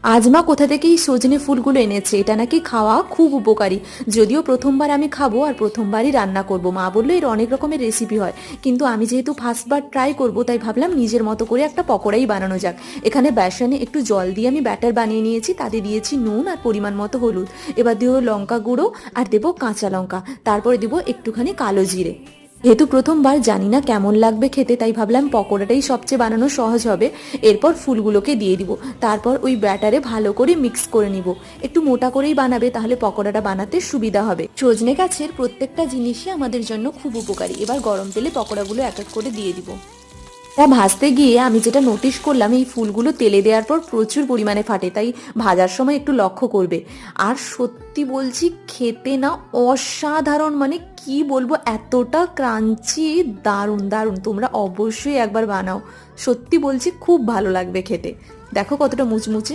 আজ মা কোথা থেকে এই সজনে ফুলগুলো এনেছে, এটা নাকি খাওয়া খুব উপকারী। যদিও প্রথমবার আমি খাবো আর প্রথমবারই রান্না করব, মা বললো এর অনেক রকমের রেসিপি হয়, কিন্তু আমি যেহেতু ফার্স্টবার ট্রাই করব তাই ভাবলাম নিজের মতো করে একটা পকোড়াই বানানো যাক। এখানে বেসনে একটু জল দিয়ে আমি ব্যাটার বানিয়ে নিয়েছি, তাতে দিয়েছি নুন আর পরিমাণ মতো হলুদ, এবার দেবো লঙ্কা গুঁড়ো আর দেবো কাঁচা লঙ্কা, তারপরে দেবো একটুখানি কালো জিরে। যেহেতু প্রথমবার জানি না কেমন লাগবে খেতে, তাই ভাবলাম পকোড়াটাই সবচেয়ে বানানো সহজ হবে। এরপর ফুলগুলোকে দিয়ে দিব, তারপর ওই ব্যাটারে ভালো করে মিক্স করে নিব। একটু মোটা করেই বানাবে, তাহলে পকোড়াটা বানাতে সুবিধা হবে। সজনে গাছের প্রত্যেকটা জিনিসই আমাদের জন্য খুব উপকারী। এবার গরম তেলে পকোড়াগুলো এক এক করে দিয়ে দিব। তা ভাজতে গিয়ে আমি যেটা নোটিশ করলাম, এই ফুলগুলো তেলে দেওয়ার পর প্রচুর পরিমাণে ফাটে, তাই ভাজার সময় একটু লক্ষ্য করবে। আর সত্যি বলছি, খেতে না অসাধারণ, মানে কি বলবো, এতটা ক্রাঞ্চি, দারুণ দারুণ। তোমরা অবশ্যই একবার বানাও, সত্যি বলছি খুব ভালো লাগবে খেতে। দেখো কতটা মুচমুচে।